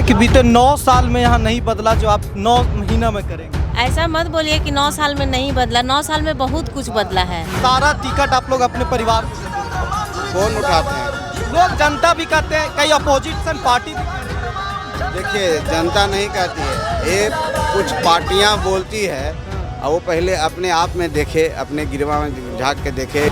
कि बीते 9 साल में यहाँ नहीं बदला जो आप 9 महीना में करेंगे। ऐसा मत बोलिए कि 9 साल में नहीं बदला, 9 साल में बहुत कुछ बदला है। सारा टिकट आप लोग अपने परिवार को कौन उठाते हैं? लोग जनता भी कहते हैं, कई अपोजिशन पार्टी भी कहते हैं। देखिए, जनता नहीं कहती है, ये कुछ पार्टियां बोलती है और वो पहले अपने आप में देखे, अपने गिरवा में झांक के देखे।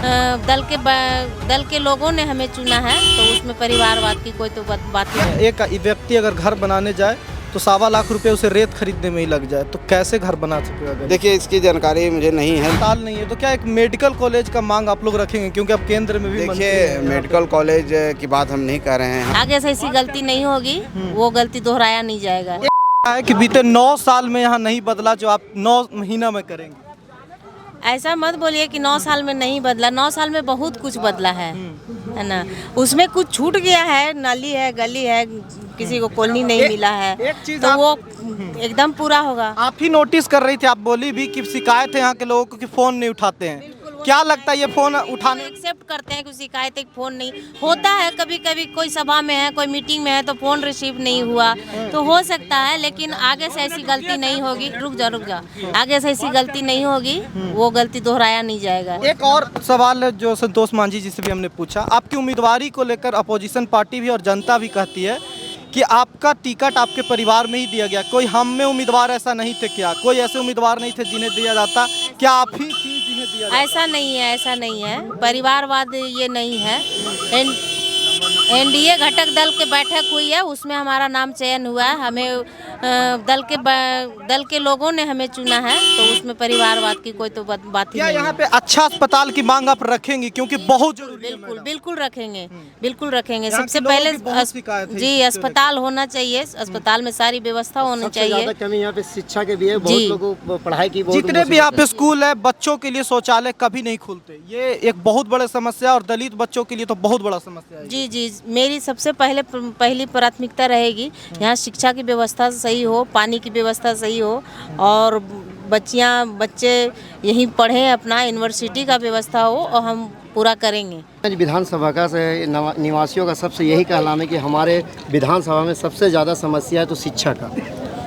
दल के लोगों ने हमें चुना है तो उसमें परिवारवाद की कोई तो बात नहीं। एक व्यक्ति अगर घर बनाने जाए तो 1.25 लाख रुपए उसे रेत खरीदने में ही लग जाए, तो कैसे घर बना सकेगा? देखिए, इसकी जानकारी मुझे नहीं है। अस्पताल नहीं है तो क्या एक मेडिकल कॉलेज का मांग आप लोग रखेंगे, क्योंकि अब केंद्र में भी देखिए, मेडिकल कॉलेज की बात हम नहीं कर रहे हैं। आगे से ऐसी गलती नहीं होगी, वो गलती दोहराया नहीं जाएगा। है कि बीते 9 साल में यहाँ नहीं बदला जो आप 9 महीना में करेंगे। ऐसा मत बोलिए कि 9 साल में नहीं बदला, 9 साल में बहुत कुछ बदला है ना। उसमें कुछ छूट गया है, नाली है, गली है, किसी को कॉलोनी नहीं मिला है, एक चीज तो वो एकदम पूरा होगा। आप ही नोटिस कर रही थी, आप बोली भी कि शिकायत है यहाँ के लोगों को कि फोन नहीं उठाते हैं। क्या लगता है ये फोन उठाने एक्सेप्ट करते हैं कि शिकायत है, फोन नहीं होता है। कभी कभी कोई सभा में है, कोई मीटिंग में है तो फोन रिसीव नहीं हुआ तो हो सकता है, लेकिन आगे से ऐसी गलती नहीं होगी। रुक जा, आगे से ऐसी गलती नहीं होगी, वो गलती दोहराया नहीं जाएगा। एक और सवाल है जो संतोष मांझी जी से भी हमने पूछा, आपकी उम्मीदवारी को लेकर अपोजिशन पार्टी भी और जनता भी कहती है कि आपका टिकट आपके परिवार में ही दिया गया, कोई हम में उम्मीदवार ऐसा नहीं थे क्या? कोई ऐसे उम्मीदवार नहीं थे जिन्हें दिया जाता, क्या आप ही थी जिन्हें दिया जाता? ऐसा नहीं है, ऐसा नहीं है, परिवारवाद ये नहीं है। एनडीए घटक दल के बैठक हुई है, उसमें हमारा नाम चयन हुआ है। हमें दल के लोगों ने हमें चुना है तो उसमें परिवारवाद की कोई तो बात ही नहीं है। यहाँ पे अच्छा अस्पताल की मांग आप रखेंगी, क्योंकि बहुत जरूरी है। बिल्कुल रखेंगे, बिल्कुल रखेंगे। सबसे पहले जी अस्पताल होना चाहिए, अस्पताल में सारी व्यवस्था होनी चाहिए। कमी यहाँ पे शिक्षा के भी है, बहुत लोगों को पढ़ाई की बहुत जितने भी यहाँ पे स्कूल है, बच्चों के लिए शौचालय कभी नहीं खुलते, ये एक बहुत बड़ा समस्या और दलित बच्चों के लिए तो बहुत बड़ा समस्या है। जी, मेरी सबसे पहली प्राथमिकता रहेगी यहाँ शिक्षा की व्यवस्था सही हो, पानी की व्यवस्था सही हो और बच्चे यहीं पढ़ें, अपना यूनिवर्सिटी का व्यवस्था हो और हम पूरा करेंगे। आज विधानसभा का निवासियों का सबसे यही कहना है कि हमारे विधानसभा में सबसे ज़्यादा समस्या है तो शिक्षा का।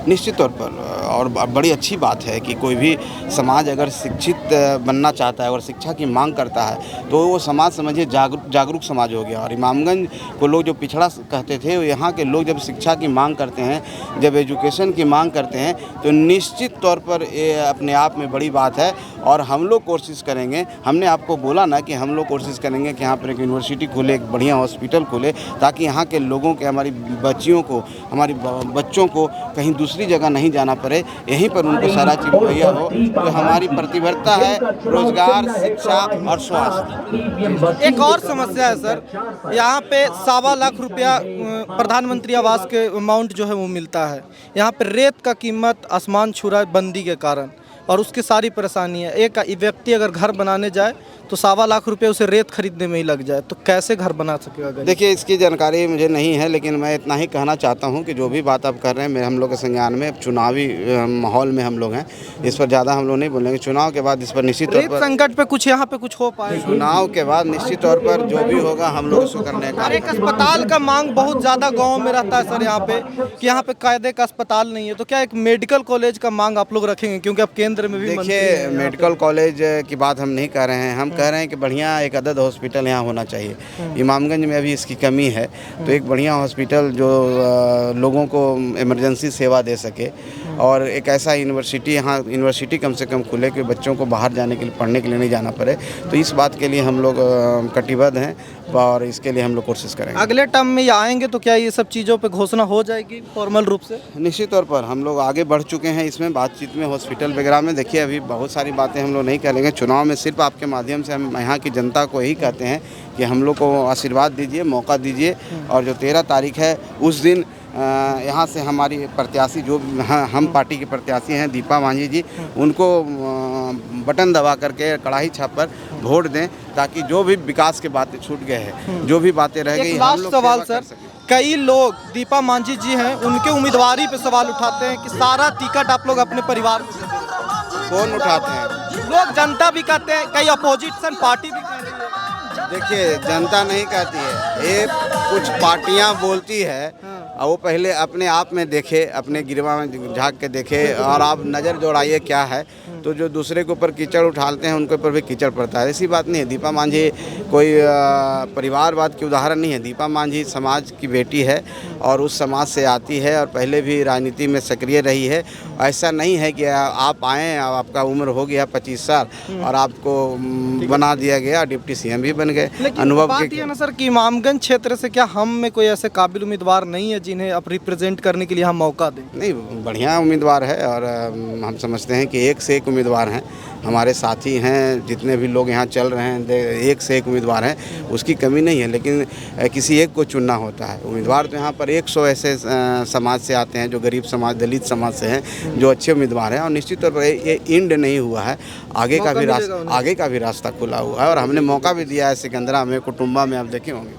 निश्चित तौर पर, और बड़ी अच्छी बात है कि कोई भी समाज अगर शिक्षित बनना चाहता है और शिक्षा की मांग करता है तो वो समाज समझिए जागरूक समाज हो गया। और इमामगंज को लोग जो पिछड़ा कहते थे, यहाँ के लोग जब शिक्षा की मांग करते हैं, जब एजुकेशन की मांग करते हैं तो निश्चित तौर पर ये अपने आप में बड़ी बात है। और हम लोग कोशिश करेंगे, हमने आपको बोला ना कि हम लोग कोशिश करेंगे कि यहाँ पर एक यूनिवर्सिटी खुले, एक बढ़िया हॉस्पिटल खुले, ताकि यहाँ के लोगों के, हमारी बच्चियों को, हमारी बच्चों को कहीं दूसरी जगह नहीं जाना पड़े, यहीं पर उनको सारा चीज़ मुहैया हो। तो हमारी प्रतिबद्धता है रोजगार, शिक्षा और स्वास्थ्य। एक और समस्या है सर, यहाँ पे 1.25 लाख रुपया प्रधानमंत्री आवास के अमाउंट जो है वो मिलता है, यहाँ पे रेत का कीमत आसमान छू रहा है बंदी के कारण, और उसकी सारी परेशानी है। एक व्यक्ति अगर घर बनाने जाए तो 1.25 लाख रुपए उसे रेत खरीदने में ही लग जाए, तो कैसे घर बना सकेगा? देखिए, इसकी जानकारी मुझे नहीं है, लेकिन मैं इतना ही कहना चाहता हूं कि जो भी बात आप कर रहे हैं हम लोग के संज्ञान में, चुनावी माहौल में हम लोग हैं, इस पर ज़्यादा हम लोग नहीं बोलेंगे। चुनाव के बाद इस पर निश्चित तौर पर संकट पे कुछ यहाँ पे कुछ हो पाए, चुनाव के बाद निश्चित तौर पर जो भी होगा हम लोग उसको करने का। एक अस्पताल का मांग बहुत ज़्यादा गाँव में रहता है सर यहाँ पे, कि यहाँ पे कायदे का अस्पताल नहीं है, तो क्या एक मेडिकल कॉलेज का मांग आप लोग रखेंगे, क्योंकि अब केंद्र में भी? देखिए, मेडिकल कॉलेज की बात हम नहीं कर रहे हैं, हम कह रहे हैं कि बढ़िया एक अदद हॉस्पिटल यहाँ होना चाहिए। इमामगंज में अभी इसकी कमी है, तो एक बढ़िया हॉस्पिटल जो लोगों को इमरजेंसी सेवा दे सके, और एक ऐसा यूनिवर्सिटी, यहाँ यूनिवर्सिटी कम से कम खुले कि बच्चों को बाहर जाने के लिए, पढ़ने के लिए नहीं जाना पड़े। तो इस बात के लिए हम लोग कटिबद्ध हैं और इसके लिए हम लोग कोशिश करेंगे। अगले टर्म में ये आएंगे तो क्या ये सब चीज़ों पे घोषणा हो जाएगी फॉर्मल रूप से? निश्चित तौर पर हम लोग आगे बढ़ चुके हैं इसमें बातचीत में, हॉस्पिटल वगैरह में। देखिए, अभी बहुत सारी बातें हम लोग नहीं करेंगे चुनाव में, सिर्फ आपके माध्यम से हम यहाँ की जनता को यही कहते हैं कि हम लोग को आशीर्वाद दीजिए, मौका दीजिए, और जो 13 तारीख है उस दिन यहाँ से हमारी प्रत्याशी, जो हम पार्टी के प्रत्याशी हैं दीपा मांझी जी, उनको बटन दबा करके कड़ाही छाप पर वोट दें, ताकि जो भी विकास के बातें छूट गए हैं, जो भी बातें रह गई, हम लोग सवाल सर, कई लोग दीपा मांझी जी हैं उनके उम्मीदवारी पे सवाल उठाते हैं कि सारा टिकट आप लोग अपने परिवार को कौन उठाते हैं? लोग जनता भी कहते हैं, कई अपोजिशन पार्टी भी कहती है। देखिए, जनता नहीं कहती है, ये कुछ पार्टियां बोलती है और वो पहले अपने आप में देखे, अपने गिरवा में झांक के देखे और आप नज़र दौड़ाइए क्या है। तो जो दूसरे के ऊपर कीचड़ उठाते हैं उनके ऊपर भी कीचड़ पड़ता है। ऐसी बात नहीं है। दीपा मांझी कोई परिवारवाद की उदाहरण नहीं है। दीपा मांझी समाज की बेटी है और उस समाज से आती है और पहले भी राजनीति में सक्रिय रही है। ऐसा नहीं है कि आप आएँ और आपका उम्र हो गया 25 साल और आपको बना दिया गया, डिप्टी सीएम भी बन गए। अनुभव बात ये है ना सर कि इमामगंज क्षेत्र से क्या हम में कोई ऐसे काबिल उम्मीदवार नहीं है जिन्हें अब रिप्रेजेंट करने के लिए हम मौका दें? नहीं, बढ़िया उम्मीदवार है और हम समझते हैं कि एक से एक उम्मीदवार हैं। हमारे साथी हैं, जितने भी लोग यहाँ चल रहे हैं, एक से एक उम्मीदवार हैं, उसकी कमी नहीं है। लेकिन किसी एक को चुनना होता है। उम्मीदवार तो यहाँ पर 100 ऐसे समाज से आते हैं जो गरीब समाज, दलित समाज से हैं, जो अच्छे उम्मीदवार हैं। और निश्चित तौर पर ये इंड नहीं हुआ है, आगे का भी रास्ता खुला हुआ है और हमने मौका भी दिया है। सिकंदरा में, कुटुंबा में आप देखे होंगे।